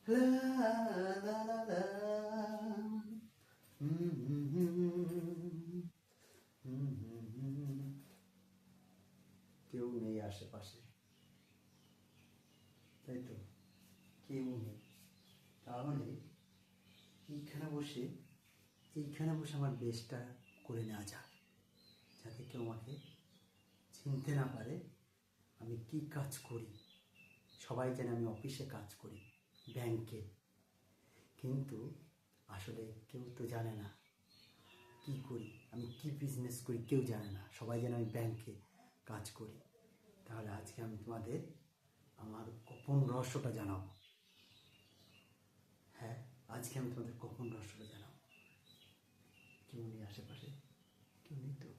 লা লা লা লা। হুম হুম হুম হুম হুম হুম। কেউ নেই আশেপাশে, তাই তো, কেউ নেই। তাহলে এইখানে বসে আমার বেশটা করে নেওয়া যাক, যাতে কেউ আমাকে চিনতে না পারে আমি কি কাজ করি। সবাই জানে আমি অফিসে কাজ করি, ব্যাংকে, কিন্তু আসলে কেউ তো জানে না কি করি, আমি কি বিজনেস করি কেউ জানে না। সবাই জানে আমি ব্যাংকে কাজ করি। তাহলে আজকে আমি তোমাদের আমার গোপন রহস্যটা জানাবো। হ্যাঁ, আজকে আমি তোমাদের গোপন রহস্যটা জানাবো। কেউ নেই আশেপাশে, কেউ নেই তো।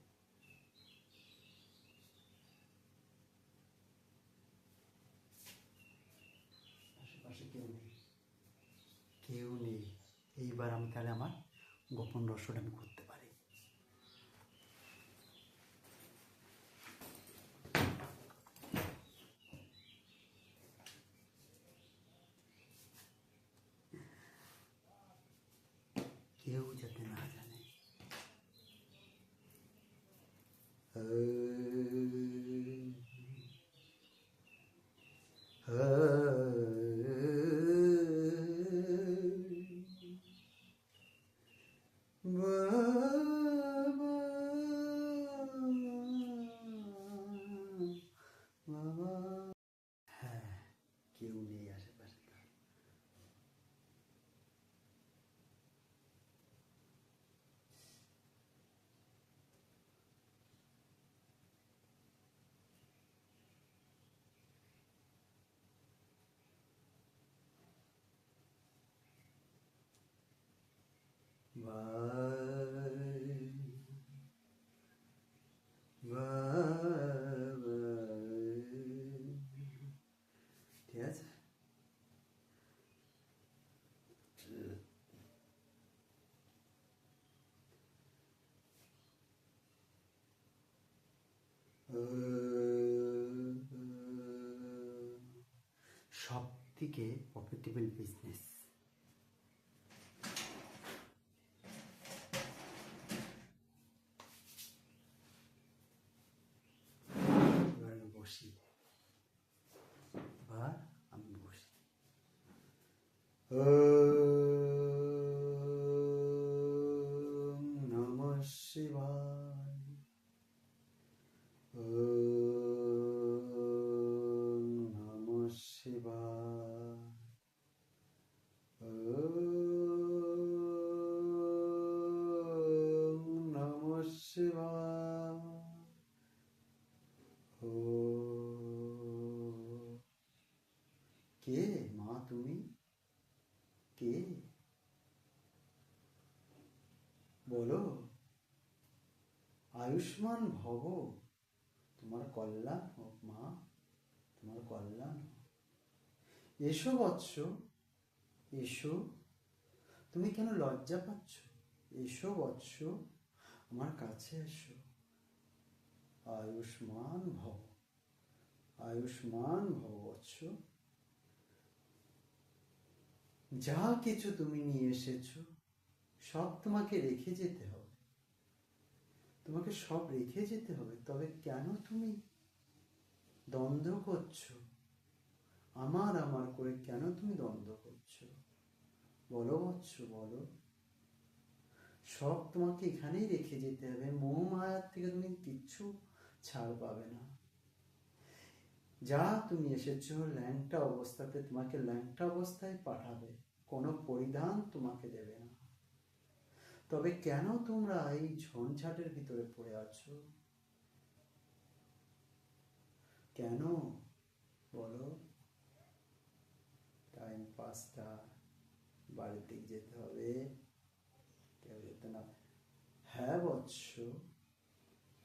আশেপাশে কেউ নেই, কেউ নেই। এইবার আমি তাহলে আমার গোপন রহস্যটা আমি করতে পারি। কেউ যাতে না জানে। হ্যাঁ, কেউ নেই আশেপাশে। বাই বাই, ঠিক আছে। সব থেকে প্রফিটেবল বিজনেস। এবার আমি বসি, এবার আমি বসি। ওম নমঃ শিবায়। ওম নমঃ শিবায়। ওম নমঃ শিবায়। ও কে মা তুমি? কে? বলো। আয়ুষ্মান ভব, তোমার কল্যাণ হোক মা, তোমার কল্যাণ হোক। এসো বৎস, এসো। তুমি কেন লজ্জা পাচ্ছ? এসো বৎস, আমার কাছে এসো। আয়ুষ্মান ভব, আয়ুষ্মান ভব বৎস। যা কিছু তুমি নিয়ে এসেছো সব তোমাকে রেখে যেতে হবে, তোমাকে সব রেখে যেতে হবে। তবে কেন তুমি দ্বন্দ্ব করছো? আমার আমার করে কেন তুমি দ্বন্দ্ব করছো? বলো বৎস, বলো। সব তোমাকে এখানেই রেখে যেতে হবে, মোহ মায়ার থেকে তুমি কিচ্ছু ছাড় পাবে না। যা তুমি এসেছো ল্যাংটা অবস্থাতে, তোমাকে ল্যাংটা অবস্থায় পাঠাবে, কোনো পরিধান তোমাকে দেবে না। তবে কেন তোমরা এই ঝঞ্ঝাটের ভিতরে পড়ে আছো? কেন বলো? টাইম 5টা, বাড়ির দিকে যেতে হবে, কেউ যেতে না। হ্যাঁ বৎস,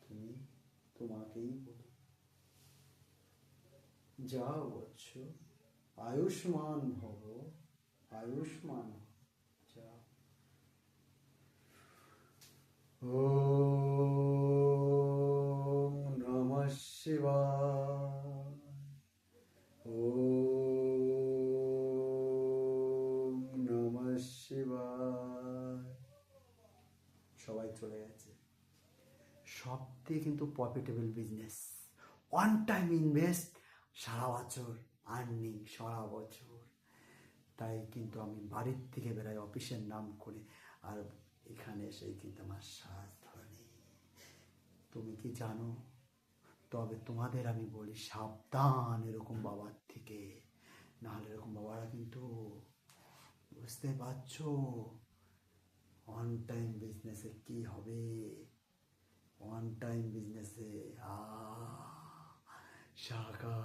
তুমি, তোমাকেই বলি, যাও বৎস। আয়ুষ্মান ভব, আয়ুষ্মান ভব, যাও। ওম নমঃ শিবায়। সবথেকে কিন্তু profitable business. One time invest, সারা বছর আর্নিং, সারা বছর। তাই কিন্তু আমি বাড়ির থেকে বেরোই অফিসের নাম করে, আর এখানে এসেই কিন্তু আমার শ্বাস ধরে নেই। তুমি কি জানো? তবে তোমাদের আমি বলি সাবধান এরকম বাবার থেকে, নাহলে এরকম বাবারা কিন্তু, বুঝতে পারছো অন টাইম বিজনেসে কি হবে? ওয়ান টাইম বিজনেসে শাখা,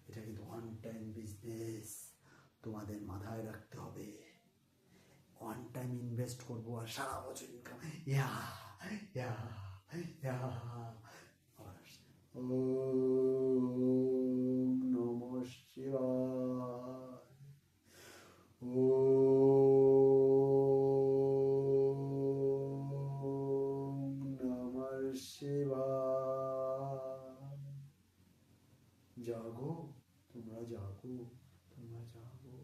এটা কিন্তু ওয়ান টাইম বিজনেস, তোমাদের মাথায় রাখতে হবে। ওয়ান টাইম ইনভেস্ট করবো আর সারা বছর ইনকাম। ইয়া ইয়া ইয়া। ওম নমঃ শিবায়। ওম নমঃ শিবায়। জাগো, তোমরা জাগো, তোমরা জাগো।